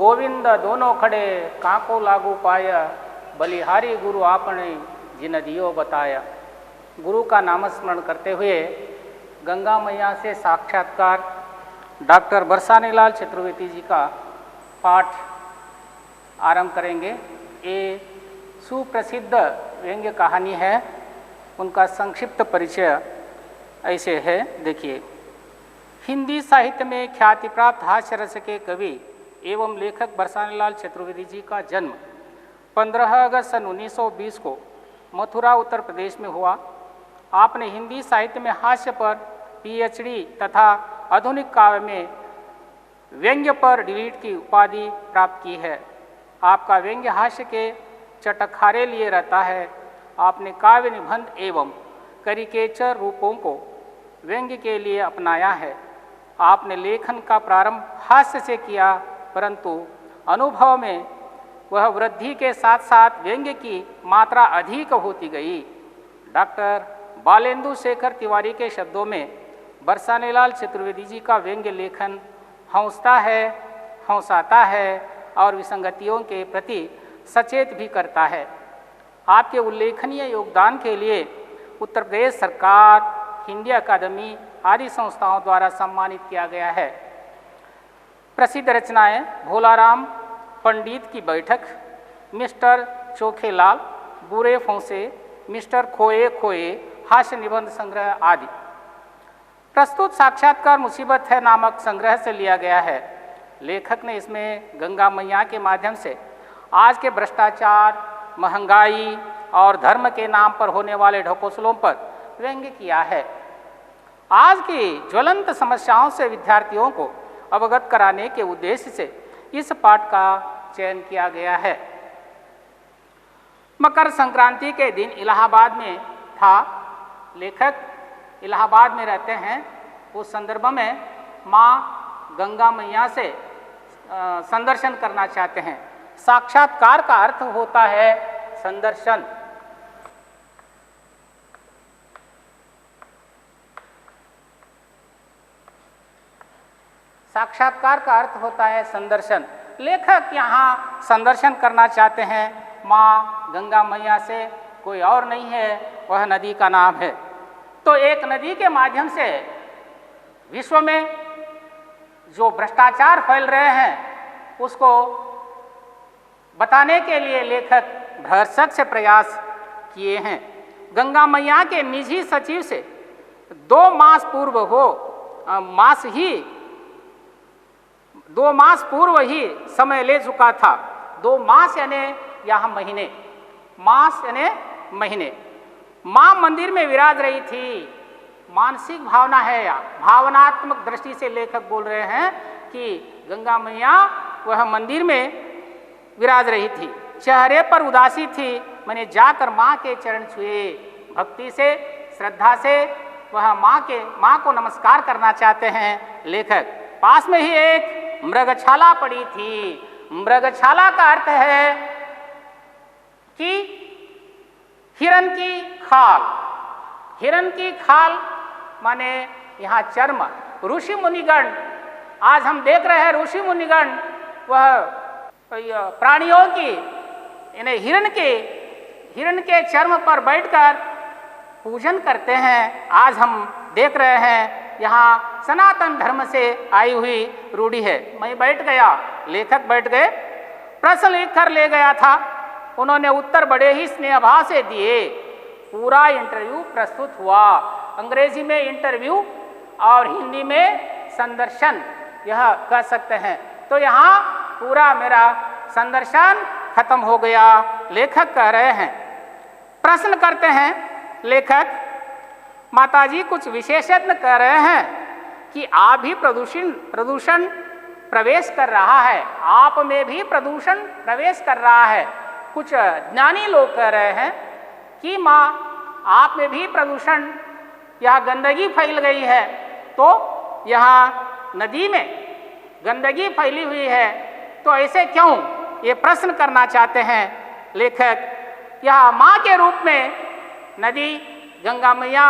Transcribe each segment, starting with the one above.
गोविंद दोनों खड़े काको लागू पाया, बलिहारी गुरु आपने जिन दियो बताया। गुरु का नामस्मरण करते हुए गंगा मैया से साक्षात्कार डॉक्टर बरसानेलाल चतुर्वेदी जी का पाठ आरंभ करेंगे। ये सुप्रसिद्ध व्यंग्य कहानी है, उनका संक्षिप्त परिचय ऐसे है, देखिए। हिंदी साहित्य में ख्याति प्राप्त हास्य रस के कवि एवं लेखक बरसानेलाल चतुर्वेदी जी का जन्म 15 अगस्त सन 1920 को मथुरा उत्तर प्रदेश में हुआ। आपने हिंदी साहित्य में हास्य पर पीएचडी तथा आधुनिक काव्य में व्यंग्य पर डीलिट की उपाधि प्राप्त की है। आपका व्यंग्य हास्य के चटखारे लिए रहता है। आपने काव्य निबंध एवं करिकेचर रूपों को व्यंग्य के लिए अपनाया है। आपने लेखन का प्रारंभ हास्य से किया, परंतु अनुभव में वह वृद्धि के साथ साथ व्यंग्य की मात्रा अधिक होती गई। डॉक्टर बालेंदु शेखर तिवारी के शब्दों में बरसानेलाल चतुर्वेदी जी का व्यंग्य लेखन हौंसता है, हौंसाता है और विसंगतियों के प्रति सचेत भी करता है। आपके उल्लेखनीय योगदान के लिए उत्तर प्रदेश सरकार, हिंदी अकादमी आदि संस्थाओं द्वारा सम्मानित किया गया है। प्रसिद्ध रचनाएं भोलाराम पंडित की बैठक, मिस्टर चोखेलाल, बुरे फौसे, मिस्टर खोए खोए, हास्य निबंध संग्रह आदि। प्रस्तुत साक्षात्कार मुसीबत है नामक संग्रह से लिया गया है। लेखक ने इसमें गंगा मैया के माध्यम से आज के भ्रष्टाचार, महंगाई और धर्म के नाम पर होने वाले ढकोसलों पर व्यंग्य किया है। आज की ज्वलंत समस्याओं से विद्यार्थियों को अवगत कराने के उद्देश्य से इस पाठ का चयन किया गया है। मकर संक्रांति के दिन इलाहाबाद में था। लेखक इलाहाबाद में रहते हैं। उस संदर्भ में माँ गंगा मैया से संदर्शन करना चाहते हैं। साक्षात्कार का अर्थ होता है संदर्शन। साक्षात्कार का अर्थ होता है संदर्शन। लेखक यहाँ संदर्शन करना चाहते हैं माँ गंगा मैया से, कोई और नहीं है, वह नदी का नाम है। तो एक नदी के माध्यम से विश्व में जो भ्रष्टाचार फैल रहे हैं उसको बताने के लिए लेखक भरसक से प्रयास किए हैं। गंगा मैया के निजी सचिव से 2 मास पूर्व 2 मास पूर्व ही समय ले चुका था। 2 मास यानी यहाँ महीने, मास यानी महीने। माँ मंदिर में विराज रही थी। मानसिक भावना है या भावनात्मक दृष्टि से लेखक बोल रहे हैं कि गंगा मैया वह मंदिर में विराज रही थी। चेहरे पर उदासी थी। मैंने जाकर माँ के चरण छुए। भक्ति से, श्रद्धा से वह माँ को नमस्कार करना चाहते हैं लेखक। पास में ही एक मृगछाला पड़ी थी। मृगछाला का अर्थ है कि हिरण की खाल। हिरण की खाल माने यहाँ चर्म। ऋषि मुनिगण, आज हम देख रहे हैं ऋषि मुनिगण वह प्राणियों की यानी हिरण के चर्म पर बैठकर पूजन करते हैं। आज हम देख रहे हैं यहाँ सनातन धर्म से आई हुई रूढ़ी है। मैं बैठ गया, लेखक बैठ गए, प्रश्न लिखकर ले गया था। उन्होंने उत्तर बड़े ही स्नेहभाव से दिए। पूरा इंटरव्यू प्रस्तुत हुआ। अंग्रेजी में इंटरव्यू और हिंदी में संदर्शन यह कह सकते हैं। तो यहाँ पूरा मेरा संदर्शन खत्म हो गया, लेखक कह रहे हैं। प्रश्न करते हैं लेखक, माताजी कुछ विशेषज्ञ कह रहे हैं कि आप भी प्रदूषण प्रवेश कर रहा है, आप में भी प्रदूषण प्रवेश कर रहा है। कुछ ज्ञानी लोग कह रहे हैं कि माँ आप में भी प्रदूषण, यह गंदगी फैल गई है, तो यहाँ नदी में गंदगी फैली हुई है, तो ऐसे क्यों, ये प्रश्न करना चाहते हैं लेखक। यह माँ के रूप में नदी गंगा मैया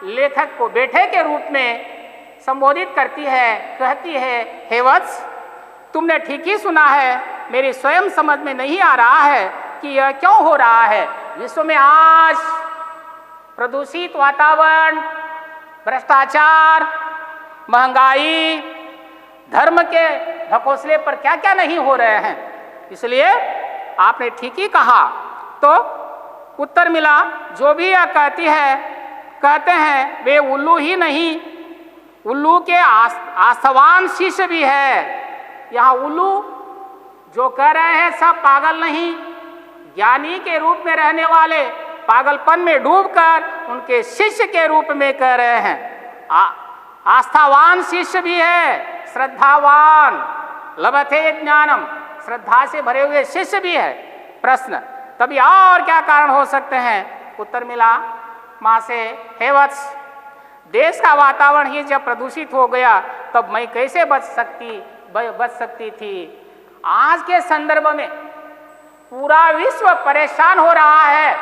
लेखक को बेटे के रूप में संबोधित करती है, कहती है, हे वत्स तुमने ठीक ही सुना है, मेरी स्वयं समझ में नहीं आ रहा है कि यह क्यों हो रहा है। विश्व में आज प्रदूषित वातावरण, भ्रष्टाचार, महंगाई, धर्म के ढकोसले पर क्या क्या नहीं हो रहे हैं। इसलिए आपने ठीक ही कहा। तो उत्तर मिला, जो भी यह कहते हैं वे उल्लू ही नहीं, उल्लू के आस्थावान शिष्य भी है। यहाँ उल्लू जो कह रहे हैं सब पागल नहीं, ज्ञानी के रूप में रहने वाले पागलपन में डूबकर उनके शिष्य के रूप में कह रहे हैं। आस्थावान शिष्य भी है, श्रद्धावान, लभते ज्ञानम, श्रद्धा से भरे हुए शिष्य भी है। प्रश्न, तभी और क्या कारण हो सकते हैं। उत्तर मिला माँ से, हे वत्स, देश का वातावरण ही जब प्रदूषित हो गया तब मैं कैसे बच सकती थी। आज के संदर्भ में पूरा विश्व परेशान हो रहा है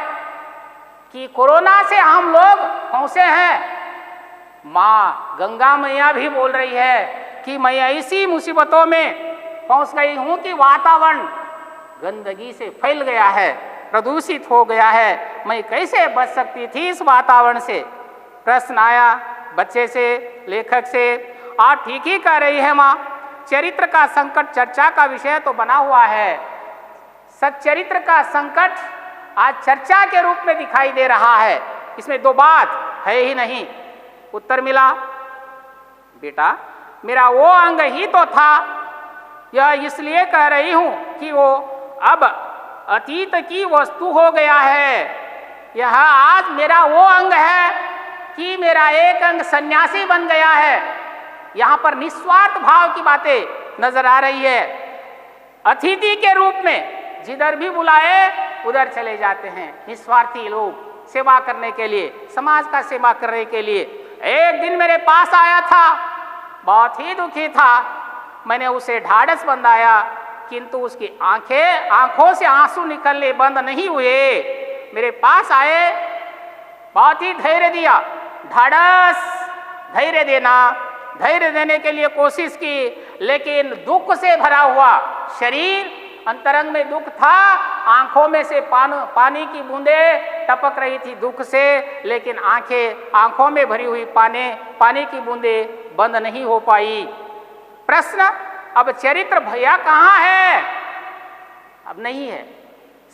कि कोरोना से हम लोग फंसे हैं। माँ गंगा मैया भी बोल रही है कि मैं ऐसी मुसीबतों में फंस गई हूँ कि वातावरण गंदगी से फैल गया है, प्रदूषित हो गया है, मैं कैसे बच सकती थी इस वातावरण से। प्रश्न आया बच्चे से, लेखक से। आप ठीक ही कह रही है माँ, चरित्र का संकट चर्चा का विषय तो बना हुआ है। सच्चरित्र का संकट आज चर्चा के रूप में दिखाई दे रहा है, इसमें दो बात है ही नहीं। उत्तर मिला, बेटा मेरा वो अंग ही तो था, यह इसलिए कह रही हूं कि वो अब अतीत की वस्तु हो गया है। यह आज मेरा वो अंग है कि मेरा एक अंग सन्यासी बन गया है। यहाँ पर निस्वार्थ भाव की बातें नजर आ रही है। अतिथि के रूप में जिधर भी बुलाए उधर चले जाते हैं निस्वार्थी लोग, सेवा करने के लिए, समाज का सेवा करने के लिए। एक दिन मेरे पास आया था, बहुत ही दुखी था, मैंने उसे ढाढ़स बंधाया, किंतु उसकी आंखों से आंसू निकलने बंद नहीं हुए। मेरे पास आए, बहुत ही धैर्य दिया, ढाढ़स, धैर्य देने के लिए कोशिश की, लेकिन दुख से भरा हुआ शरीर, अंतरंग में दुख था, आंखों में से पानी की बूंदें टपक रही थी दुख से, लेकिन आंखों में भरी हुई पानी की बूंदें बंद नहीं हो पाई। प्रश्न, अब चरित्र भैया कहाँ है? अब नहीं है।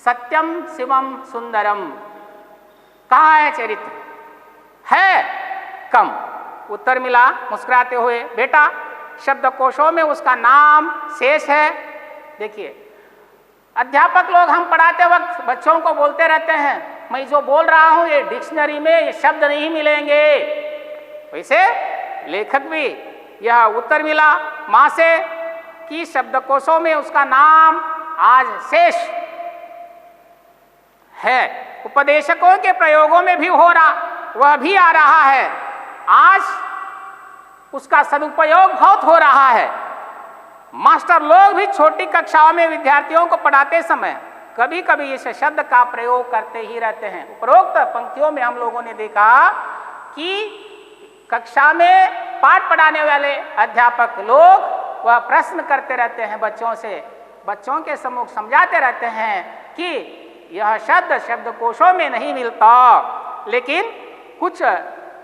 सत्यम शिवम सुंदरम, कहाँ है चरित्र? है कम। उत्तर मिला मुस्कुराते हुए, बेटा शब्दकोशों में उसका नाम शेष है। देखिए अध्यापक लोग हम पढ़ाते वक्त बच्चों को बोलते रहते हैं, मैं जो बोल रहा हूं ये डिक्शनरी में ये शब्द नहीं मिलेंगे। वैसे लेखक भी यह उत्तर मिला माँ से कि शब्दकोशों में उसका नाम आज शेष है। उपदेशकों के प्रयोगों में भी वह भी आ रहा है। आज उसका सदुपयोग बहुत हो रहा है। मास्टर लोग भी छोटी कक्षाओं में विद्यार्थियों को पढ़ाते समय कभी कभी इस शब्द का प्रयोग करते ही रहते हैं। उपरोक्त पंक्तियों में हम लोगों ने देखा कि कक्षा में पाठ पढ़ाने वाले अध्यापक लोग वह प्रश्न करते रहते हैं बच्चों से, बच्चों के सम्मुख समझाते रहते हैं कि यह शब्द शब्दकोशों में नहीं मिलता, लेकिन कुछ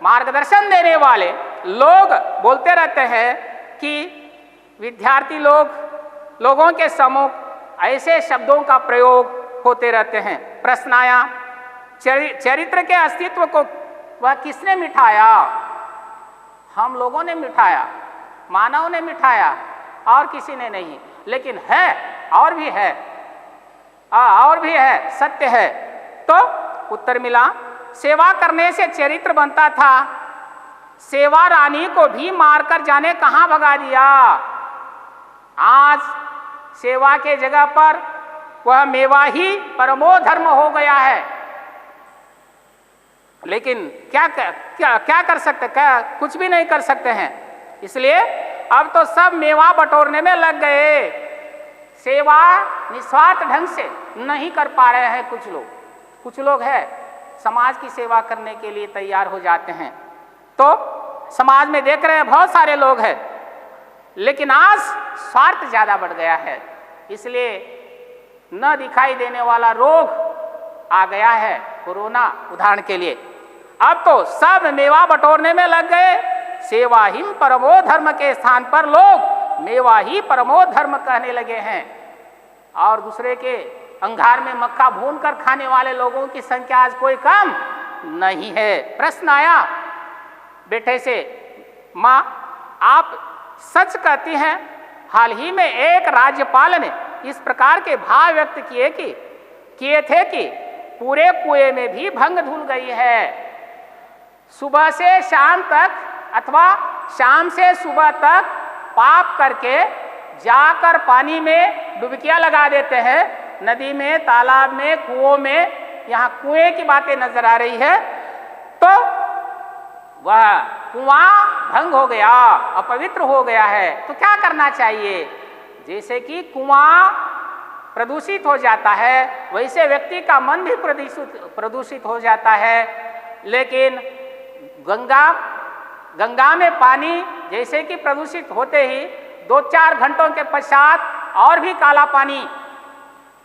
मार्गदर्शन देने वाले लोग बोलते रहते हैं कि विद्यार्थी लोगों के सम्मुख ऐसे शब्दों का प्रयोग होते रहते हैं। प्रश्न आया, चरित्र के अस्तित्व को वह किसने मिटाया? हम लोगों ने मिटाया, मानव ने मिटाया, और किसी ने नहीं। लेकिन है, और भी है, सत्य है। तो उत्तर मिला, सेवा करने से चरित्र बनता था। सेवा रानी को भी मारकर जाने कहां भगा दिया। आज सेवा के जगह पर वह मेवा ही परमो धर्म हो गया है। लेकिन क्या कर सकते? कुछ भी नहीं कर सकते हैं। इसलिए अब तो सब मेवा बटोरने में लग गए। सेवा निस्वार्थ ढंग से नहीं कर पा रहे हैं कुछ लोग है समाज की सेवा करने के लिए तैयार हो जाते हैं। तो समाज में देख रहे हैं बहुत सारे लोग हैं लेकिन आज स्वार्थ ज्यादा बढ़ गया है, इसलिए न दिखाई देने वाला रोग आ गया है कोरोना उदाहरण के लिए। अब तो सब मेवा बटोरने में लग गए। सेवा ही परमो धर्म के स्थान पर लोग मेवा ही परमो धर्म कहने लगे हैं, और दूसरे के अंगार में मक्खा भून कर खाने वाले लोगों की संख्या आज कोई कम नहीं है। प्रश्न आया बेटे से, माँ आप सच कहती हैं, हाल ही में एक राज्यपाल ने इस प्रकार के भाव व्यक्त किए थे कि पूरे कुएं में भी भंग धुल गई है। सुबह से शाम तक अथवा शाम से सुबह तक पाप करके जाकर पानी में डुबकियां लगा देते हैं, नदी में, तालाब में, कुओं में। यहाँ कुएं की बातें नजर आ रही है, तो वह कुआं भंग हो गया, अपवित्र हो गया है। तो क्या करना चाहिए? जैसे कि कुआं प्रदूषित हो जाता है, वैसे व्यक्ति का मन भी प्रदूषित हो जाता है। लेकिन गंगा में पानी जैसे कि प्रदूषित होते ही 2-4 घंटों के पश्चात और भी काला पानी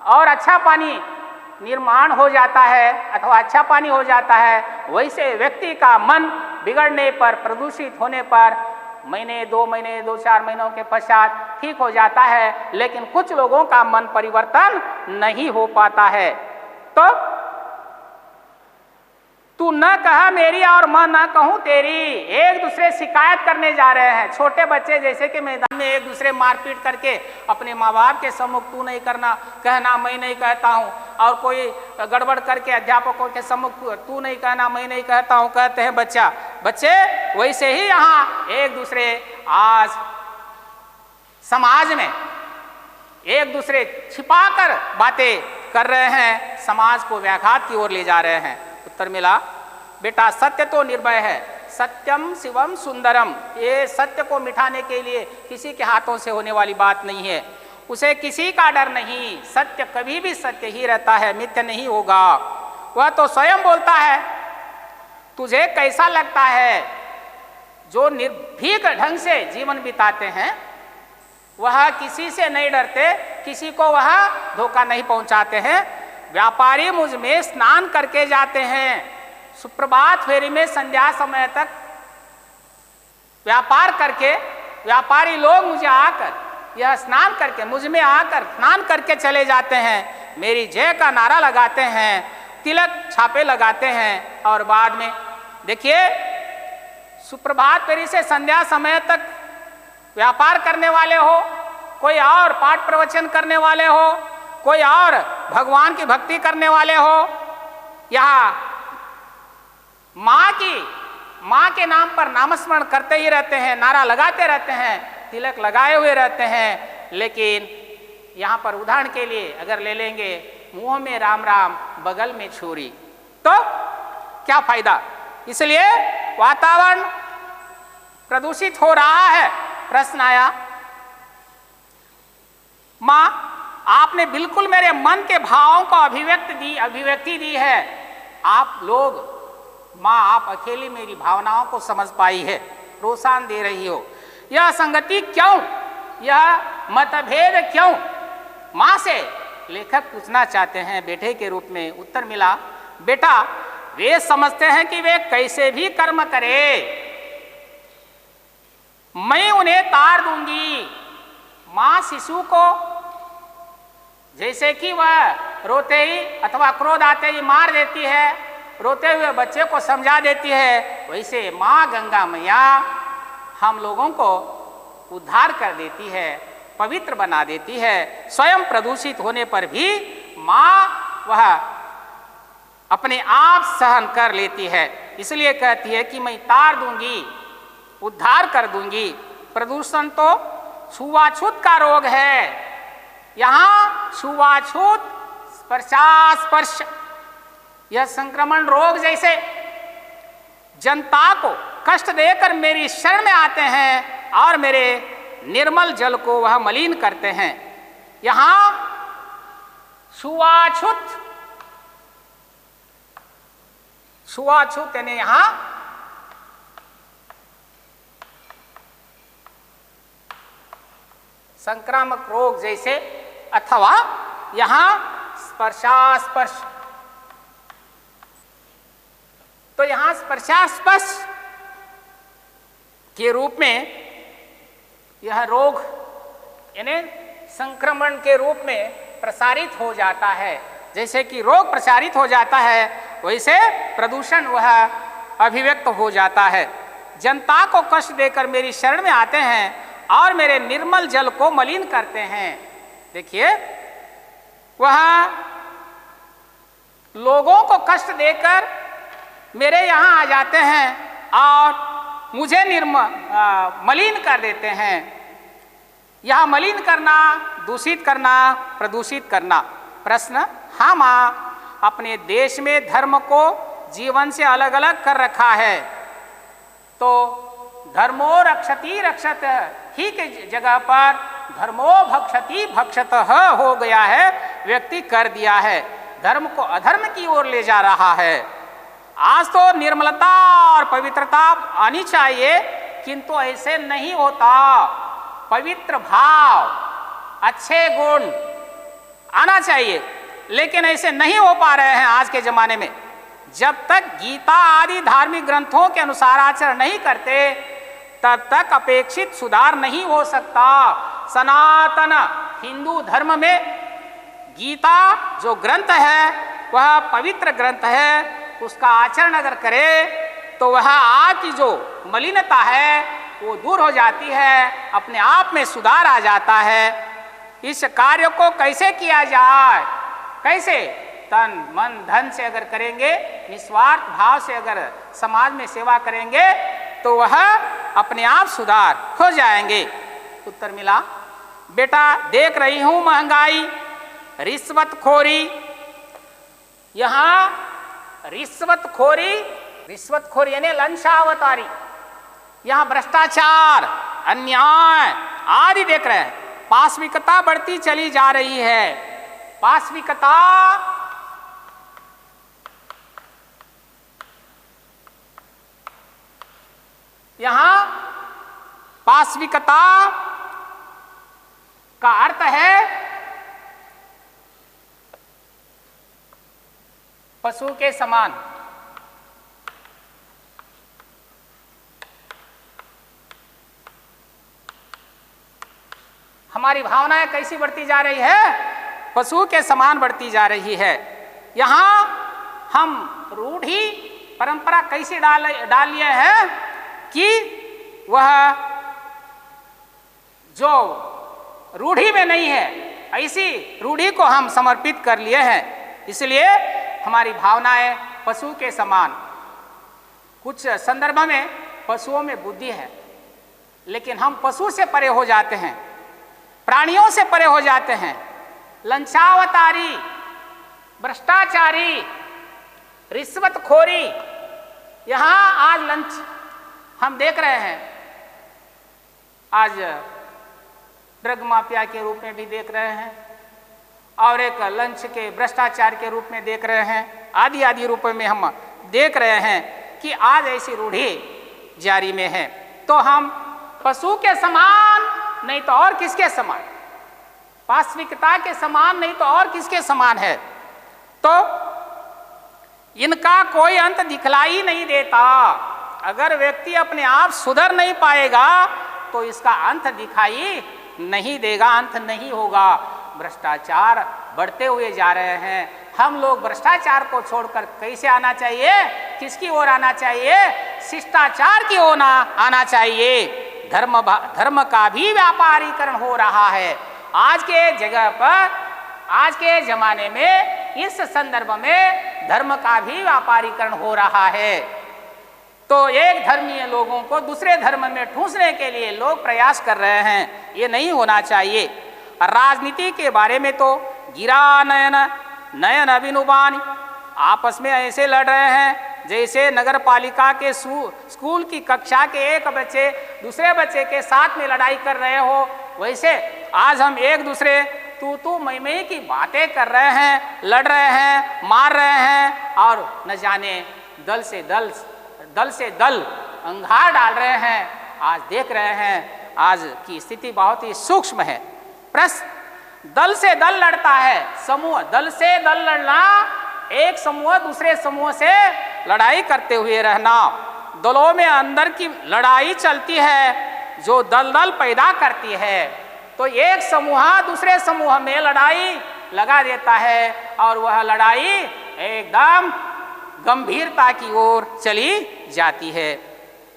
और अच्छा पानी निर्माण हो जाता है अथवा अच्छा पानी हो जाता है। वैसे व्यक्ति का मन बिगड़ने पर, प्रदूषित होने पर महीने, 2 महीने, 2-4 महीनों के पश्चात ठीक हो जाता है, लेकिन कुछ लोगों का मन परिवर्तन नहीं हो पाता है। तो तू न कहा मेरी और मैं न कहूं तेरी, एक दूसरे शिकायत करने जा रहे हैं। छोटे बच्चे जैसे कि मैदान में एक दूसरे मारपीट करके अपने माँ बाप के सम्मुख तू नहीं करना कहना, मैं नहीं कहता हूँ, और कोई गड़बड़ करके अध्यापकों के सम्मुख तू नहीं कहना, मैं नहीं कहता हूँ कहते हैं बच्चे। वैसे ही यहाँ एक दूसरे आज समाज में एक दूसरे छिपाकर बातें कर रहे हैं, समाज को व्याघात की ओर ले जा रहे हैं। उत्तर मिला, बेटा सत्य तो निर्भय है, सत्यम शिवम सुंदरम। ये सत्य को मिटाने के लिए किसी के हाथों से होने वाली बात नहीं है, उसे किसी का डर नहीं। सत्य कभी भी सत्य ही रहता है, मिथ्या नहीं होगा। वह तो स्वयं बोलता है। तुझे कैसा लगता है जो निर्भीक ढंग से जीवन बिताते हैं, वह किसी से नहीं डरते, किसी को वह धोखा नहीं पहुंचाते हैं। व्यापारी मुझ में स्नान करके जाते हैं, सुप्रभात फेरी में संध्या समय तक व्यापार करके व्यापारी लोग मुझे आकर यह स्नान करके मुझ में आकर स्नान करके चले जाते हैं, मेरी जय का नारा लगाते हैं, तिलक छापे लगाते हैं, और बाद में देखिए सुप्रभात फेरी से संध्या समय तक व्यापार करने वाले हो, कोई और पाठ प्रवचन करने वाले हो, कोई और भगवान की भक्ति करने वाले हो, यहाँ माँ के नाम पर नामस्मरण करते ही रहते हैं, नारा लगाते रहते हैं, तिलक लगाए हुए रहते हैं। लेकिन यहाँ पर उदाहरण के लिए अगर ले लेंगे, मुंह में राम राम बगल में छुरी, तो क्या फायदा? इसलिए वातावरण प्रदूषित हो रहा है। प्रश्न आया, माँ आपने बिल्कुल मेरे मन के भावों को अभिव्यक्ति दी है। आप लोग, माँ आप अकेली मेरी भावनाओं को समझ पाई है, प्रोत्साहन दे रही हो। यह संगति क्यों, यह मतभेद क्यों? माँ से लेखक पूछना चाहते हैं बेटे के रूप में। उत्तर मिला, बेटा वे समझते हैं कि वे कैसे भी कर्म करे, मैं उन्हें तार दूंगी। माँ शिशु को जैसे कि वह रोते ही अथवा क्रोध आते ही मार देती है, रोते हुए बच्चे को समझा देती है, वैसे माँ गंगा मैया हम लोगों को उद्धार कर देती है, पवित्र बना देती है। स्वयं प्रदूषित होने पर भी माँ वह अपने आप सहन कर लेती है, इसलिए कहती है कि मैं तार दूंगी, उद्धार कर दूंगी। प्रदूषण तो छुआछूत का रोग है। यहाँ छुआछूत, स्पर्शास्पर्श, यह संक्रमण रोग जैसे जनता को कष्ट देकर मेरी शरण में आते हैं और मेरे निर्मल जल को वह मलिन करते हैं। यहाँ छुआछूत यानी यहाँ संक्रामक रोग जैसे, अथवा यहाँ स्पर्शास्पर्श, तो यहाँ स्पर्शास्पर्श के रूप में यह रोग यानी संक्रमण के रूप में प्रसारित हो जाता है। जैसे कि रोग प्रसारित हो जाता है, वैसे प्रदूषण वह अभिव्यक्त हो जाता है। जनता को कष्ट देकर मेरी शरण में आते हैं और मेरे निर्मल जल को मलिन करते हैं। देखिए, वह लोगों को कष्ट देकर मेरे यहाँ आ जाते हैं और मुझे मलिन कर देते हैं। यह मलिन करना, दूषित करना, प्रदूषित करना। प्रश्न, हम अपने देश में धर्म को जीवन से अलग अलग कर रखा है, तो धर्मो रक्षति रक्षत ही के जगह पर धर्मो भक्षति भक्षतः हो गया है, व्यक्ति कर दिया है, धर्म को अधर्म की ओर ले जा रहा है। आज तो निर्मलता और पवित्रता आनी चाहिए, किंतु ऐसे नहीं होता। पवित्र भाव, अच्छे गुण आना चाहिए, लेकिन ऐसे नहीं हो पा रहे हैं आज के जमाने में। जब तक गीता आदि धार्मिक ग्रंथों के अनुसार आचरण नहीं करते, तब तक अपेक्षित सुधार नहीं हो सकता। सनातन हिंदू धर्म में गीता जो ग्रंथ है वह पवित्र ग्रंथ है, उसका आचरण अगर करे तो वह आज की जो मलिनता है वो दूर हो जाती है, अपने आप में सुधार आ जाता है। इस कार्य को कैसे किया जाए? कैसे? तन मन धन से अगर करेंगे, निस्वार्थ भाव से अगर समाज में सेवा करेंगे, तो वह अपने आप सुधार हो जाएंगे। उत्तर मिला, बेटा देख रही हूं महंगाई, रिश्वतखोरी। यहाँ रिश्वतखोरी यानी लंचावतारी, यहाँ भ्रष्टाचार, अन्याय आदि देख रहे हैं। पाशविकता बढ़ती चली जा रही है। पाशविकता यहाँ पाशविकता का अर्थ है पशु के समान। हमारी भावनाएं कैसी बढ़ती जा रही है? पशु के समान बढ़ती जा रही है। यहाँ हम रूढ़ी परंपरा कैसे डाल लिए हैं कि वह जो रूढ़ी में नहीं है, ऐसी रूढ़ी को हम समर्पित कर लिए हैं। इसलिए हमारी भावनाएं पशु के समान। कुछ संदर्भ में पशुओं में बुद्धि है, लेकिन हम पशु से परे हो जाते हैं, प्राणियों से परे हो जाते हैं। लंचावतारी, भ्रष्टाचारी, रिश्वतखोरी, यहाँ आज लंच हम देख रहे हैं, आज ड्रग माफिया के रूप में भी देख रहे हैं, और एक लंच के भ्रष्टाचार के रूप में देख रहे हैं। आदि आदि रूप में हम देख रहे हैं कि आज ऐसी रूढ़ी जारी में है। तो हम पशु के समान नहीं तो और किसके समान? पाशविकता के समान नहीं तो और किसके समान है? तो इनका कोई अंत दिखलाई नहीं देता। अगर व्यक्ति अपने आप सुधर नहीं पाएगा तो इसका अंत दिखाई नहीं देगा, अंत नहीं होगा। भ्रष्टाचार बढ़ते हुए जा रहे हैं। हम लोग भ्रष्टाचार को छोड़कर कैसे आना चाहिए? किसकी ओर आना चाहिए? शिष्टाचार की ओर आना चाहिए। धर्म का भी व्यापारीकरण हो रहा है आज के जगह पर, आज के जमाने में। इस संदर्भ में धर्म का भी व्यापारीकरण हो रहा है। तो एक धर्मीय लोगों को दूसरे धर्म में ठूंसने के लिए लोग प्रयास कर रहे हैं। ये नहीं होना चाहिए। राजनीति के बारे में तो गिरा नयन अभिनुबान आपस में ऐसे लड़ रहे हैं जैसे नगर पालिका के स्कूल की कक्षा के एक बच्चे दूसरे बच्चे के साथ में लड़ाई कर रहे हो। वैसे आज हम एक दूसरे तू मैं की बातें कर रहे हैं, लड़ रहे हैं, मार रहे हैं, और न जाने दल से दल अंगार डाल रहे हैं। आज देख रहे हैं आज की स्थिति बहुत ही सूक्ष्म है। प्रश्न, दल से दल लड़ता है, समूह दल से दल लड़ना, एक समूह दूसरे समूह से लड़ाई करते हुए रहना। दलों में अंदर की लड़ाई चलती है जो दलदल पैदा करती है। तो एक समूह दूसरे समूह में लड़ाई लगा देता है और वह लड़ाई एकदम गंभीरता की ओर चली जाती है।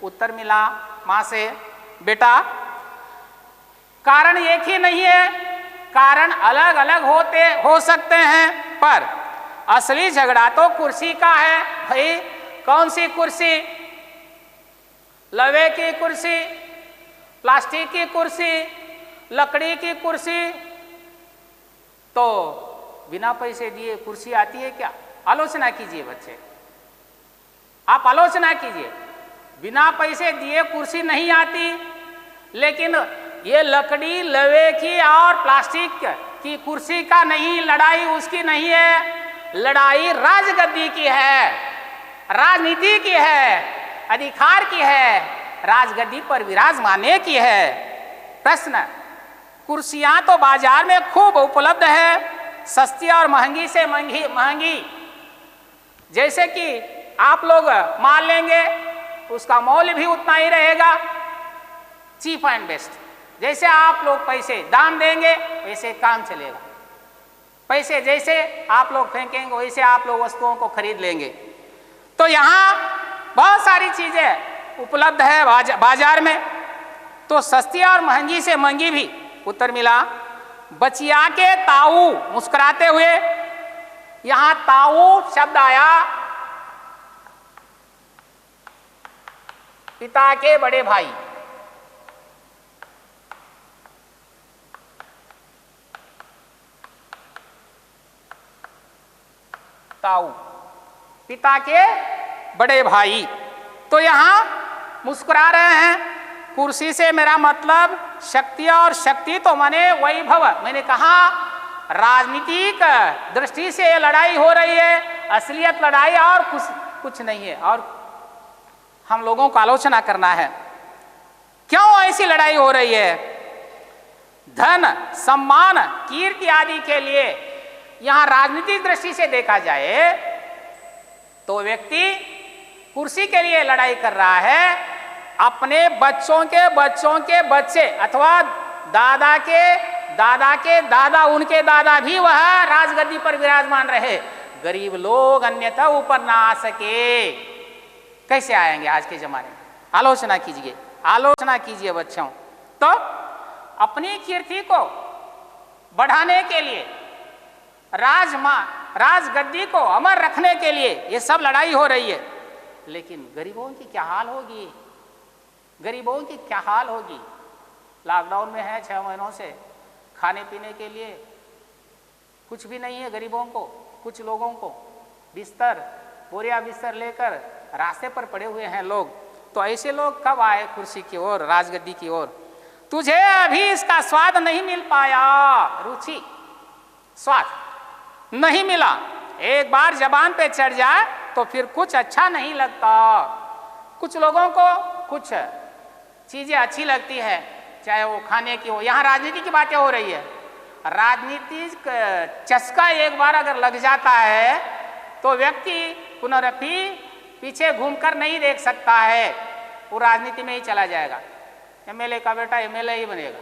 उत्तर मिला मां से, बेटा कारण एक ही नहीं है, कारण अलग अलग हो सकते हैं, पर असली झगड़ा तो कुर्सी का है। भाई कौन सी कुर्सी? लोहे की कुर्सी, प्लास्टिक की कुर्सी, लकड़ी की कुर्सी? तो बिना पैसे दिए कुर्सी आती है क्या? आलोचना कीजिए बच्चे, आप आलोचना कीजिए। बिना पैसे दिए कुर्सी नहीं आती, लेकिन ये लकड़ी, लोहे की और प्लास्टिक की कुर्सी का नहीं, लड़ाई उसकी नहीं है। लड़ाई राजगद्दी की है, राजनीति की है, अधिकार की है, राजगद्दी पर विराजमाने की है। प्रश्न, कुर्सियां तो बाजार में खूब उपलब्ध है, सस्ती और महंगी से महंगी। जैसे कि आप लोग माल लेंगे उसका मूल्य भी उतना ही रहेगा, चीप एंड बेस्ट। जैसे आप लोग पैसे दाम देंगे वैसे काम चलेगा, पैसे जैसे आप लोग फेंकेंगे वैसे आप लोग वस्तुओं को खरीद लेंगे। तो यहाँ बहुत सारी चीजें उपलब्ध है बाजार में, तो सस्ती और महंगी से महंगी भी। उत्तर मिला, बचिया के ताऊ मुस्कुराते हुए। यहां ताऊ शब्द आया, पिता के बड़े भाई। ताऊ पिता के बड़े भाई, तो यहां मुस्कुरा रहे हैं। कुर्सी से मेरा मतलब शक्ति, और शक्ति तो माने वैभव। मैंने कहा राजनीतिक दृष्टि से ये लड़ाई हो रही है, असलियत लड़ाई और कुछ नहीं है। और हम लोगों को आलोचना करना है क्यों ऐसी लड़ाई हो रही है। धन, सम्मान, कीर्ति आदि के लिए यहां राजनीतिक दृष्टि से देखा जाए तो व्यक्ति कुर्सी के लिए लड़ाई कर रहा है, अपने बच्चों के बच्चे अथवा दादा के दादा, उनके दादा भी वह राजगद्दी पर विराजमान रहे। गरीब लोग अन्यथा ऊपर ना आ सके, कैसे आएंगे आज के जमाने में? आलोचना कीजिए, आलोचना कीजिए बच्चों। तो अपनी कीर्ति को बढ़ाने के लिए, राजगद्दी को अमर रखने के लिए ये सब लड़ाई हो रही है। लेकिन गरीबों की क्या हाल होगी? गरीबों की क्या हाल होगी? लॉकडाउन में है 6 महीनों से, खाने पीने के लिए कुछ भी नहीं है गरीबों को। कुछ लोगों को बिस्तर, बोरिया बिस्तर लेकर रास्ते पर पड़े हुए हैं लोग। तो ऐसे लोग कब आए कुर्सी की ओर, राजगद्दी की ओर? तुझे अभी इसका स्वाद नहीं मिल पाया, रुचि, स्वाद नहीं मिला। एक बार जबान पे चढ़ जाए तो फिर कुछ अच्छा नहीं लगता। कुछ लोगों को कुछ चीजें अच्छी लगती है, चाहे वो खाने की हो। यहाँ राजनीति की बातें हो रही है। राजनीतिक चस्का एक बार अगर लग जाता है तो व्यक्ति पुनरपि पीछे घूमकर नहीं देख सकता है, वो राजनीति में ही चला जाएगा। एमएलए का बेटा एमएलए ही बनेगा,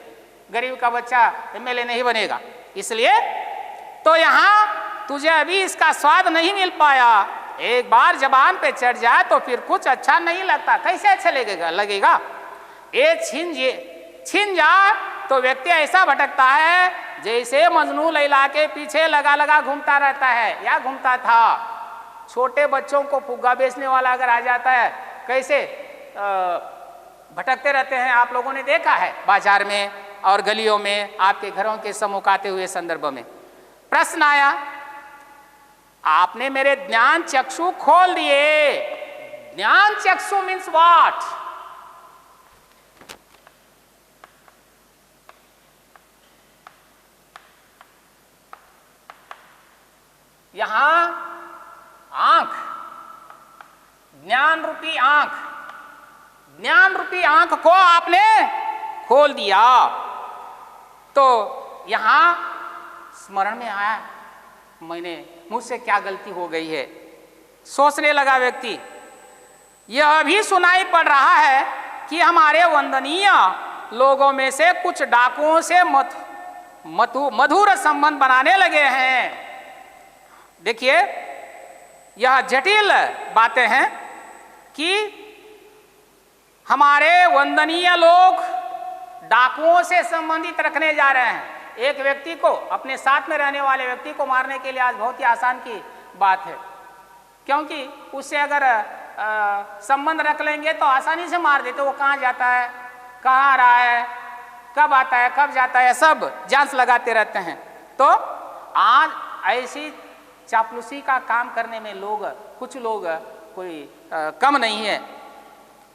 गरीब का बच्चा एमएलए नहीं बनेगा। इसलिए तो यहाँ तुझे अभी इसका स्वाद नहीं मिल पाया, एक बार जबान पे चढ़ जाए तो फिर कुछ अच्छा नहीं लगता। कैसे अच्छा लगेगा? ये छिन जाए तो व्यक्ति ऐसा भटकता है जैसे मजनू लैला के पीछे लगा घूमता रहता है या घूमता था। छोटे बच्चों को फुग्गा बेचने वाला अगर आ जाता है, कैसे भटकते रहते हैं, आप लोगों ने देखा है बाजार में और गलियों में, आपके घरों के सम्मुख आते हुए संदर्भ में। प्रश्न आया, आपने मेरे ज्ञान चक्षु खोल दिए। ज्ञान चक्षु मीन्स व्हाट? यहां आंख, ज्ञान रूपी आंख, ज्ञान रूपी आंख को आपने खोल दिया। तो यहाँ स्मरण में आया, मैंने मुझसे क्या गलती हो गई है। सोचने लगा व्यक्ति, यह भी सुनाई पड़ रहा है कि हमारे वंदनीय लोगों में से कुछ डाकुओं से मधुर संबंध बनाने लगे हैं। देखिए, यह जटिल बातें हैं कि हमारे वंदनीय लोग डाकुओं से संबंधित रखने जा रहे हैं। एक व्यक्ति को, अपने साथ में रहने वाले व्यक्ति को मारने के लिए आज बहुत ही आसान की बात है, क्योंकि उससे अगर संबंध रख लेंगे तो आसानी से मार देते। वो कहाँ जाता है, कहाँ आ रहा है, कब आता है, कब जाता है, सब जांच लगाते रहते हैं। तो आज ऐसी चापलूसी का काम करने में लोग, कुछ लोग कोई कम नहीं है।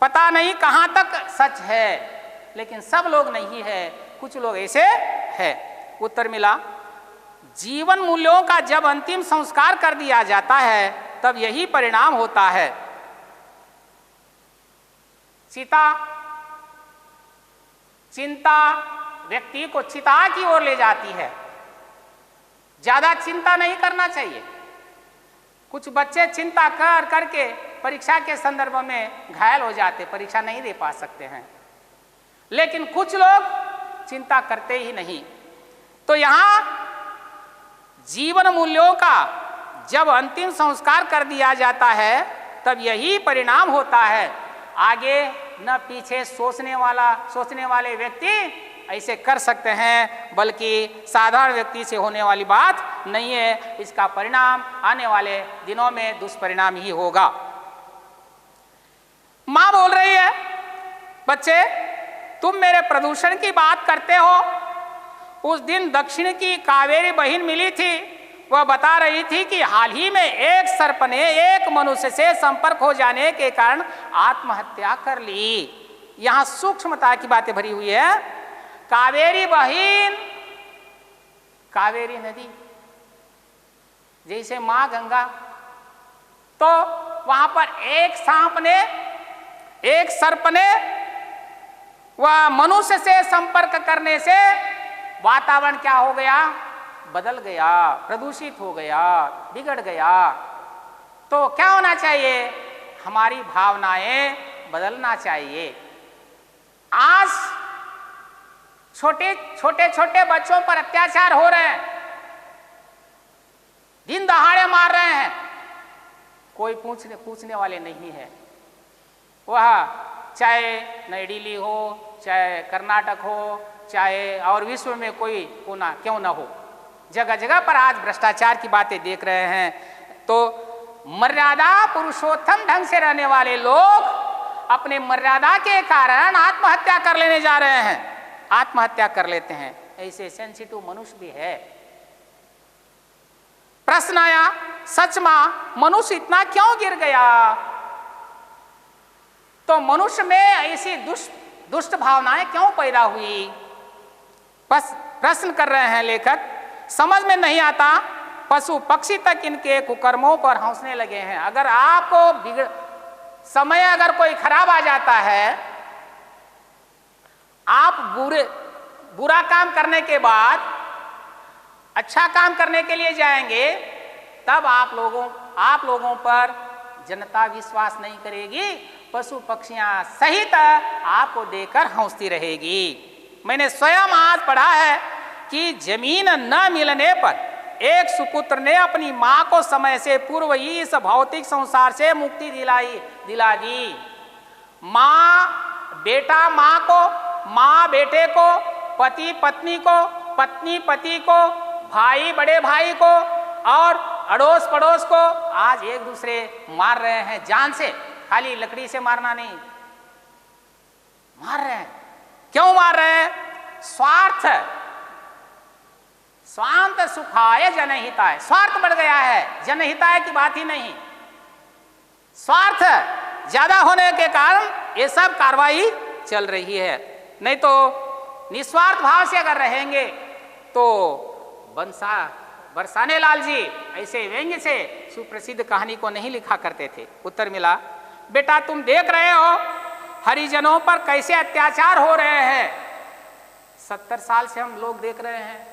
पता नहीं कहाँ तक सच है, लेकिन सब लोग नहीं है, कुछ लोग ऐसे है। उत्तर मिला, जीवन मूल्यों का जब अंतिम संस्कार कर दिया जाता है तब यही परिणाम होता है। चिंता व्यक्ति को चिता की ओर ले जाती है। ज्यादा चिंता नहीं करना चाहिए। कुछ बच्चे चिंता कर करके परीक्षा के संदर्भ में घायल हो जाते, परीक्षा नहीं दे पा सकते हैं। लेकिन कुछ लोग चिंता करते ही नहीं। तो यहाँ जीवन मूल्यों का जब अंतिम संस्कार कर दिया जाता है तब यही परिणाम होता है। आगे न पीछे सोचने वाले व्यक्ति ऐसे कर सकते हैं, बल्कि साधारण व्यक्ति से होने वाली बात नहीं है। इसका परिणाम आने वाले दिनों में दुष्परिणाम ही होगा। मां बोल रही है, बच्चे तुम मेरे प्रदूषण की बात करते हो। उस दिन दक्षिण की कावेरी बहन मिली थी, वह बता रही थी कि हाल ही में एक सर्प ने एक मनुष्य से संपर्क हो जाने के कारण आत्महत्या कर ली। यहां सूक्ष्मता की बातें भरी हुई है। कावेरी बहन, कावेरी नदी जैसे मां गंगा, तो वहां पर एक सर्प ने वह मनुष्य से संपर्क करने से वातावरण क्या हो गया, बदल गया, प्रदूषित हो गया, बिगड़ गया। तो क्या होना चाहिए, हमारी भावनाएं बदलना चाहिए। आज छोटे बच्चों पर अत्याचार हो रहे हैं, दिन दहाड़े मार रहे हैं, कोई पूछने वाले नहीं है। वह चाहे नई दिल्ली हो, चाहे कर्नाटक हो, चाहे और विश्व में कोई कोना क्यों ना हो, जगह जगह पर आज भ्रष्टाचार की बातें देख रहे हैं। तो मर्यादा पुरुषोत्तम ढंग से रहने वाले लोग अपने मर्यादा के कारण आत्महत्या कर लेने जा रहे हैं, आत्महत्या कर लेते हैं। ऐसे सेंसिटिव मनुष्य भी है। प्रश्न आया, सच मां मनुष्य इतना क्यों गिर गया? तो मनुष्य में ऐसी दुष्ट भावनाएं क्यों पैदा हुई? बस प्रश्न कर रहे हैं लेखक। समझ में नहीं आता, पशु पक्षी तक इनके कुकर्मों पर हंसने लगे हैं। अगर आपको समय अगर कोई खराब आ जाता है, आप बुरा काम करने के बाद अच्छा काम करने के लिए जाएंगे, तब आप लोगों पर जनता विश्वास नहीं करेगी, पशु पक्षियां सहित आपको देकर हंसती रहेगी। मैंने स्वयं आज पढ़ा है कि जमीन न मिलने पर एक सुपुत्र ने अपनी मां को समय से पूर्व ही इस भौतिक संसार से मुक्ति दिला दी। मां बेटा मां को, मां बेटे को, पति पत्नी को, पत्नी पति को, भाई बड़े भाई को और अड़ोस पड़ोस को आज एक दूसरे मार रहे हैं जान से। खाली लकड़ी से मारना नहीं, मार रहे हैं। क्यों मार रहे हैं? स्वार्थ सुखाय जनहिताय। स्वार्थ बढ़ गया है, जनहिताय की बात ही नहीं। स्वार्थ ज्यादा होने के कारण ये सब कार्रवाई चल रही है। नहीं तो निस्वार्थ भाव से अगर रहेंगे तो बरसाने लाल जी ऐसे व्यंग्य से सुप्रसिद्ध कहानी को नहीं लिखा करते थे। उत्तर मिला, बेटा तुम देख रहे हो हरिजनों पर कैसे अत्याचार हो रहे हैं। 70 साल से हम लोग देख रहे हैं,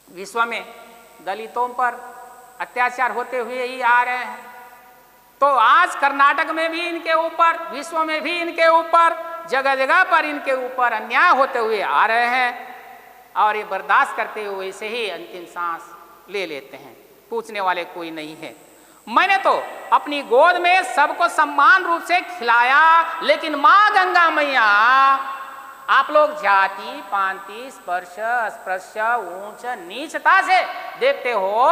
विश्व में दलितों पर अत्याचार होते हुए ही आ रहे हैं। तो आज कर्नाटक में भी इनके ऊपर, विश्व में भी इनके ऊपर, जगह जगह पर इनके ऊपर अन्याय होते हुए आ रहे हैं और ये बर्दाश्त करते हुए ऐसे ही अंतिम सांस ले लेते हैं। पूछने वाले कोई नहीं है। मैंने तो अपनी गोद में सबको सम्मान रूप से खिलाया, लेकिन माँ गंगा मैया, आप लोग जाति पांति स्पर्श अस्पृश्य ऊंच नीचता से देखते हो,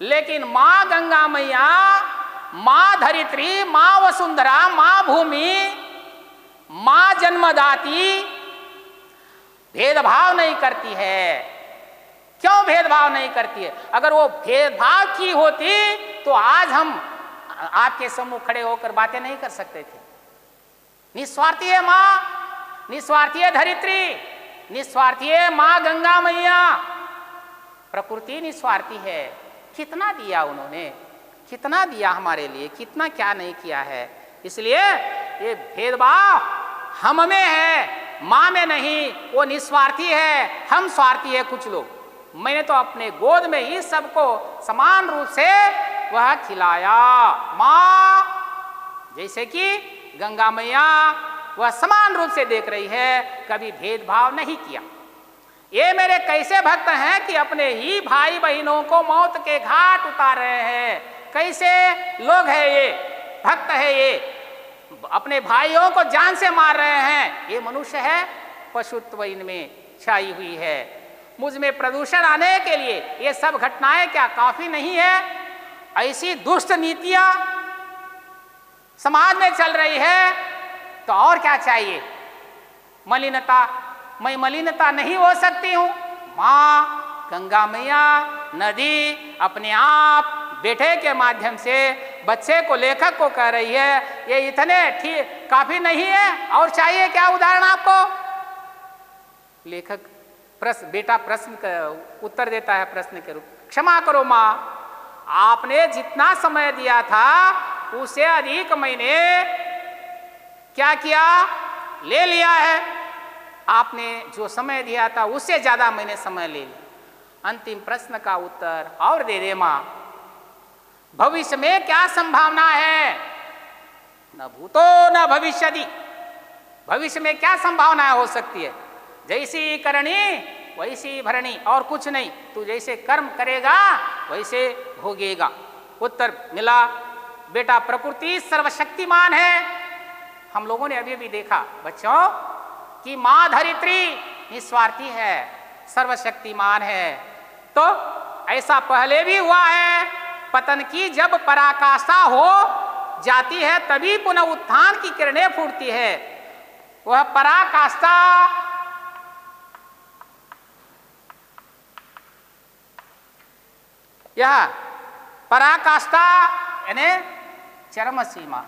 लेकिन माँ गंगा मैया, माँ धरित्री, माँ वसुंधरा, माँ भूमि, माँ जन्मदाती भेदभाव नहीं करती है। क्यों भेदभाव नहीं करती है? अगर वो भेदभाव की होती तो आज हम आपके सम्मुख खड़े होकर बातें नहीं कर सकते थे। निस्वार्थी है माँ, निस्वार्थी है धरित्री, निस्वार्थी है माँ गंगा मैया, प्रकृति निस्वार्थी है। कितना दिया उन्होंने, कितना दिया हमारे लिए, कितना क्या नहीं किया है। इसलिए ये भेदभाव हम में है, माँ में नहीं। वो निस्वार्थी है, हम स्वार्थी है कुछ लोग। मैंने तो अपने गोद में ही सबको समान रूप से वह खिलाया। माँ जैसे कि गंगा मैया वह समान रूप से देख रही है, कभी भेदभाव नहीं किया। ये मेरे कैसे भक्त हैं कि अपने ही भाई बहनों को मौत के घाट उतार रहे हैं। कैसे लोग हैं ये, भक्त है ये, अपने भाइयों को जान से मार रहे हैं। ये मनुष्य है, पशुत्व इनमें छाई हुई है। मुझ में प्रदूषण आने के लिए ये सब घटनाएं क्या काफी नहीं है? ऐसी दुष्ट नीतियां समाज में चल रही है तो और क्या चाहिए? मलिनता, मैं मलिनता नहीं हो सकती हूँ? माँ गंगा मैया नदी अपने आप बेटे के माध्यम से बच्चे को, लेखक को कह रही है ये इतने ठीक काफी नहीं है, और चाहिए क्या? उदाहरण आपको लेखक बेटा प्रश्न का उत्तर देता है प्रश्न के रूप, क्षमा करो माँ, आपने जितना समय दिया था उससे अधिक मैंने क्या किया, ले लिया है। आपने जो समय दिया था उससे ज्यादा मैंने समय ले लिया। अंतिम प्रश्न का उत्तर और दे दे माँ। भविष्य में क्या संभावना है? न भूतो न भविष्यति। भविष्य में क्या संभावना हो सकती है? जैसी करनी वैसी भरणी, और कुछ नहीं। तू जैसे कर्म करेगा वैसे भोगेगा। उत्तर मिला। बेटा प्रकृति सर्वशक्तिमान है। हम लोगों ने अभी भी देखा बच्चों कि माँ धरित्री निस्वार्थी है, सर्वशक्तिमान है। तो ऐसा पहले भी हुआ है, पतन की जब पराकाष्ठा हो जाती है तभी पुनः उत्थान की किरणें फूटती है। वह पराकाष्ठा यह पराकाष्ठा यानी चरम सीमा।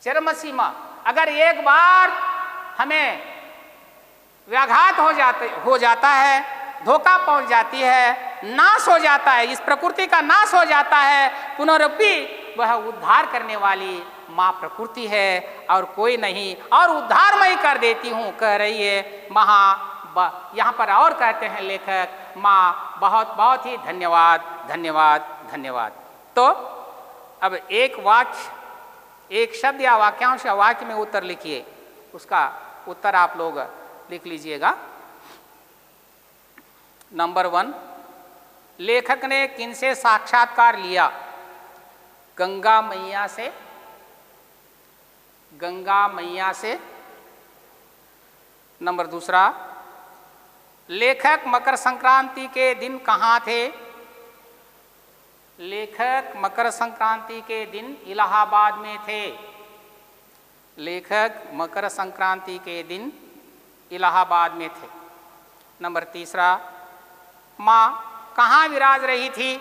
चरम सीमा अगर एक बार हमें व्याघात हो जाता है, धोखा पहुंच जाती है, नाश हो जाता है, इस प्रकृति का नाश हो जाता है, पुनरुक्ति वह उद्धार करने वाली माँ प्रकृति है और कोई नहीं। और उद्धार मैं कर देती हूँ कह रही है यहाँ पर। और कहते हैं लेखक, माँ बहुत बहुत ही धन्यवाद धन्यवाद धन्यवाद। तो अब एक वाक्य, एक शब्द या वाक्यांश या वाक्य में उत्तर लिखिए, उसका उत्तर आप लोग लिख लीजिएगा। नंबर 1, लेखक ने किनसे साक्षात्कार लिया? गंगा मैया से। गंगा मैया से। नंबर 2, लेखक मकर संक्रांति के दिन कहाँ थे? लेखक मकर संक्रांति के दिन इलाहाबाद में थे। लेखक मकर संक्रांति के दिन इलाहाबाद में थे। नंबर 3, माँ कहाँ विराज रही थी?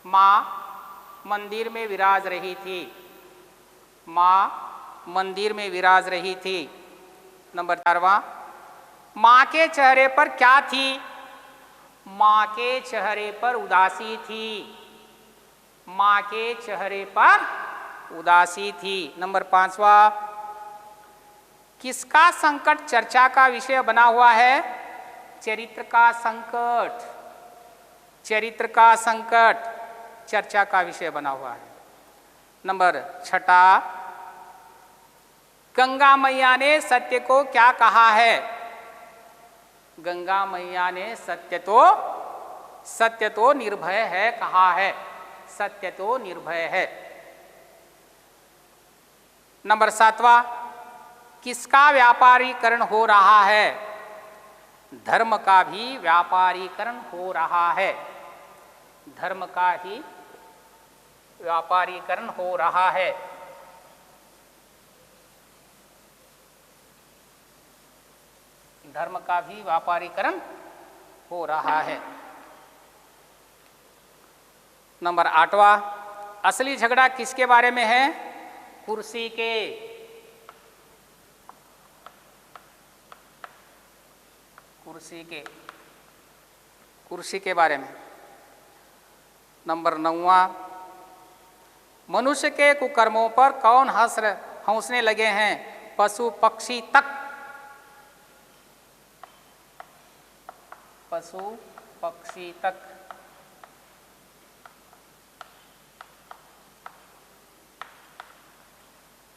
माँ मंदिर में विराज रही थी। माँ मंदिर में विराज रही थी। नंबर 4, माँ के चेहरे पर क्या थी? माँ के चेहरे पर उदासी थी। माँ के चेहरे पर उदासी थी। नंबर 5वां, किसका संकट चर्चा का विषय बना हुआ है? चरित्र का संकट। चरित्र का संकट चर्चा का विषय बना हुआ है। नंबर 6, गंगा मैया ने सत्य को क्या कहा है? गंगा मैया ने सत्य तो निर्भय है कहा है। सत्य तो निर्भय है। नंबर 7वां, किसका व्यापारीकरण हो रहा है? धर्म का भी व्यापारीकरण हो रहा है। धर्म का ही व्यापारीकरण हो रहा है। धर्म का भी व्यापारीकरण हो रहा है। नंबर 8वां, असली झगड़ा किसके बारे में है? कुर्सी के। कुर्सी के बारे में। नंबर 9वां, मनुष्य के कुकर्मों पर कौन हंसने लगे हैं? पशु पक्षी तक। पशु पक्षी तक।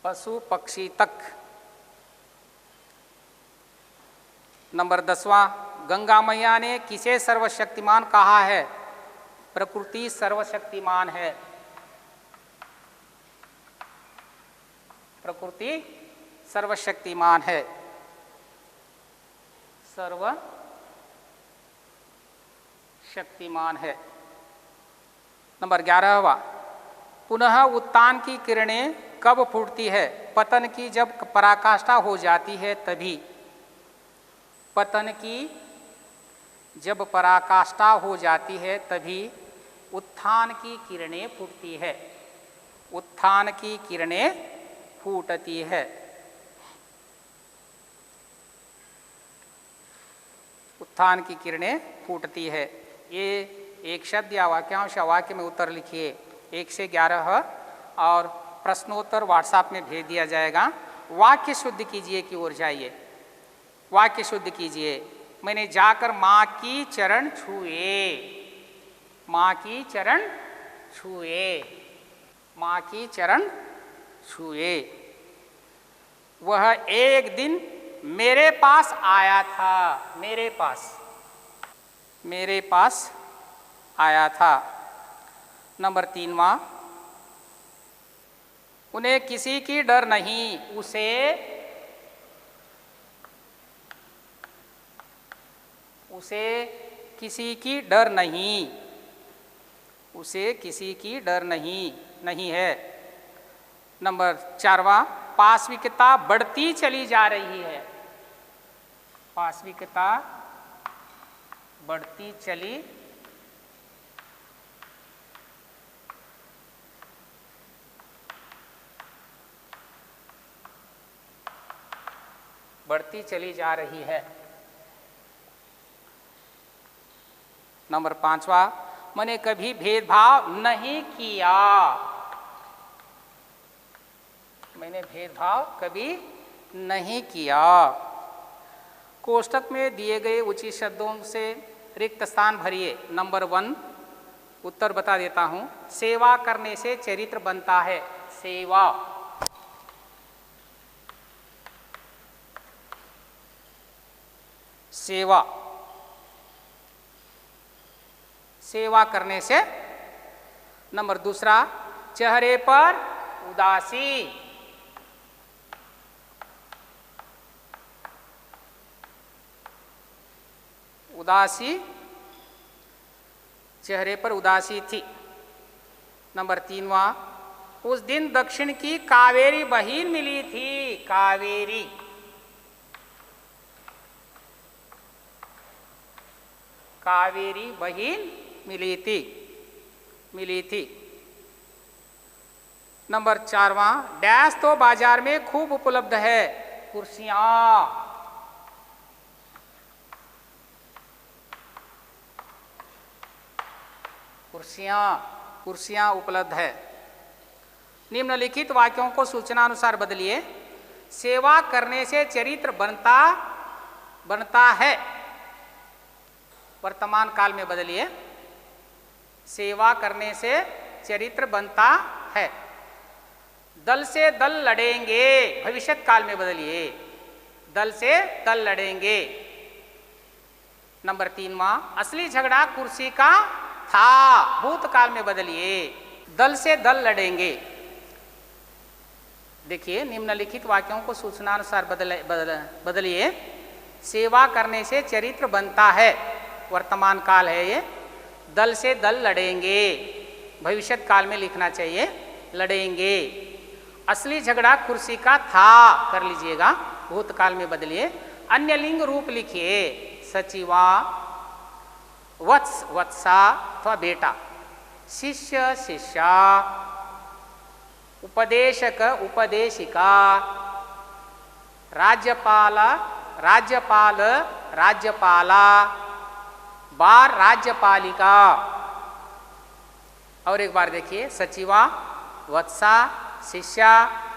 पशु पक्षी तक। नंबर 10वां, गंगा मैया ने किसे सर्वशक्तिमान कहा है? प्रकृति सर्वशक्तिमान है। प्रकृति सर्वशक्तिमान है। सर्वशक्तिमान है। नंबर 11वां, पुनः उत्तान की किरणें कब फूटती है? पतन की जब पराकाष्ठा हो जाती है तभी। पतन की जब पराकाष्ठा हो जाती है तभी उत्थान की किरणें फूटती है। उत्थान की किरणें फूटती है। उत्थान की किरणें फूटती है। ये एक शब्द या वाक्यांश या वाक्य में उत्तर लिखिए। 1 से 11 और प्रश्नोत्तर व्हाट्सएप में भेज दिया जाएगा। वाक्य शुद्ध कीजिए की ओर जाइए। वाक्य शुद्ध कीजिए। मैंने जाकर माँ की चरण छुए। माँ की चरण छुए। माँ की चरण छुए। वह एक दिन मेरे पास आया था। मेरे पास आया था। नंबर 3वां, उन्हें किसी की डर नहीं। उसे किसी की डर नहीं। उसे किसी की डर नहीं है। नंबर 4वां, पाशविकता बढ़ती चली जा रही है। पाशविकता बढ़ती चली जा रही है। नंबर 5वां, मैंने कभी भेदभाव नहीं किया। मैंने भेदभाव कभी नहीं किया। कोष्टक में दिए गए उचित शब्दों से रिक्त स्थान भरिए। नंबर 1, उत्तर बता देता हूं। सेवा करने से चरित्र बनता है। सेवा। सेवा। सेवा करने से। नंबर 2, चेहरे पर उदासी। चेहरे पर उदासी थी। नंबर 3वां, उस दिन दक्षिण की कावेरी बहीन मिली थी। कावेरी बहीन मिली थी। नंबर 4वां, डैश तो बाजार में खूब उपलब्ध है। कुर्सियां। कुर्सियां उपलब्ध है। निम्नलिखित वाक्यों को सूचनानुसार बदलिए। सेवा करने से चरित्र बनता है, वर्तमान काल में बदलिए। सेवा करने से चरित्र बनता है। दल से दल लड़ेंगे, भविष्यत काल में बदलिए। दल से दल लड़ेंगे। नंबर 3वां, असली झगड़ा कुर्सी का था, भूतकाल में बदलिए। दल से दल लड़ेंगे। देखिए, निम्नलिखित वाक्यों को सूचनानुसार बदलिए। सेवा करने से चरित्र बनता है, वर्तमान काल है ये। दल से दल लड़ेंगे, भविष्यत काल में लिखना चाहिए, लड़ेंगे। असली झगड़ा कुर्सी का था, कर लीजिएगा, भूतकाल में बदलिए। अन्य लिंग रूप लिखिए। सचिवा, वत्स वत्सा अथवा बेटा। शिष्य शिष्या, उपदेशक उपदेशिका, राज्यपाल राज्यपाल राज्यपाला, बार राज्यपालिका। और एक बार देखिए, सचिवा, वत्सा, शिष्या,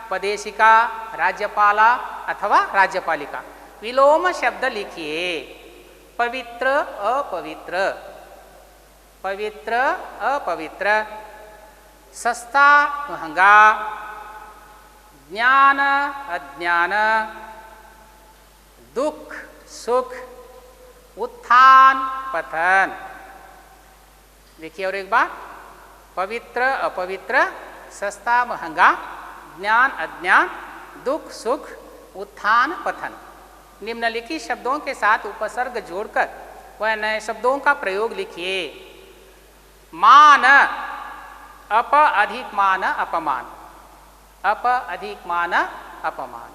उपदेशिका, राज्यपाला अथवा राज्यपालिका। विलोम शब्द लिखिए। पवित्र अपवित्र, पवित्र अपवित्र, सस्ता महंगा, ज्ञान अज्ञान, दुख सुख, उत्थान पतन। देखिए और एक बार, पवित्र अपवित्र, सस्ता महंगा, ज्ञान अज्ञान, दुख सुख, उत्थान पतन। निम्नलिखित शब्दों के साथ उपसर्ग जोड़कर वह नए शब्दों का प्रयोग लिखिए। मान, अप अधिक मान अपमान, अप अधिक मान अपमान।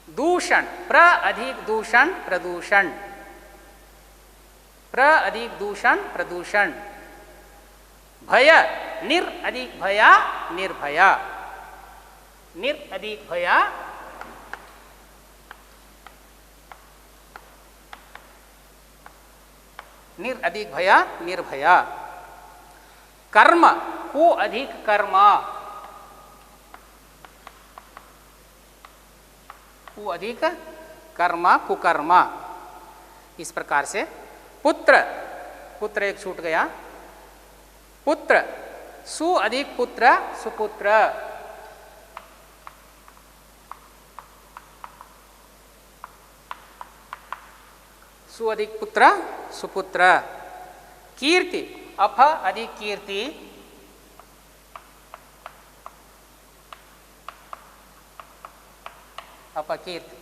दूषण, प्र अधिक दूषण प्रदूषण, प्र अधिक दूषण प्रदूषण। भय, निर अधिक भया निर्भया, निर अधिक भया, निर अधिक भया निर्भया। कर्म, कु अधिक कर्म, कु अधिक कर्म कुकर्म। इस प्रकार से पुत्र, पुत्र एक छूट गया, पुत्र, सु अधिक पुत्र सुपुत्र, सु अधिक पुत्र सुपुत्र। कीर्ति, अफ अधिक कीर्ति, अपकीर्ति,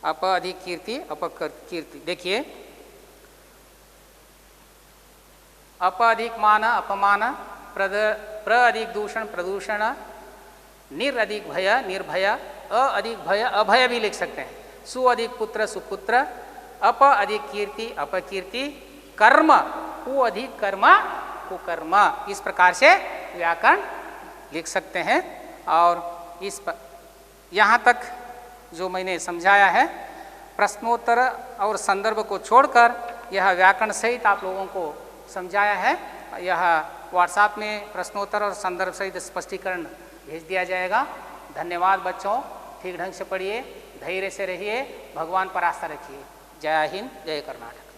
अप अधिक कीर्ति अपकीर्ति। देखिए, अप अधिक मान अपमान, प्र अधिक दूषण प्रदूषण, निर अधिक भय निर्भय, अ अधिक भय अभय भी लिख सकते हैं। सु अधिक पुत्र सुपुत्र, अप अधिक कीर्ति अपकीर्ति, कर्म, कु अधिक कर्म कुकर्म। इस प्रकार से व्याकरण लिख सकते हैं। और इस यहाँ तक जो मैंने समझाया है, प्रश्नोत्तर और संदर्भ को छोड़कर यह व्याकरण सहित आप लोगों को समझाया है। यह व्हाट्सएप में प्रश्नोत्तर और संदर्भ सहित स्पष्टीकरण भेज दिया जाएगा। धन्यवाद बच्चों, ठीक ढंग से पढ़िए, धैर्य से रहिए, भगवान पर आस्था रखिए। जय हिंद, जय कर्नाटक।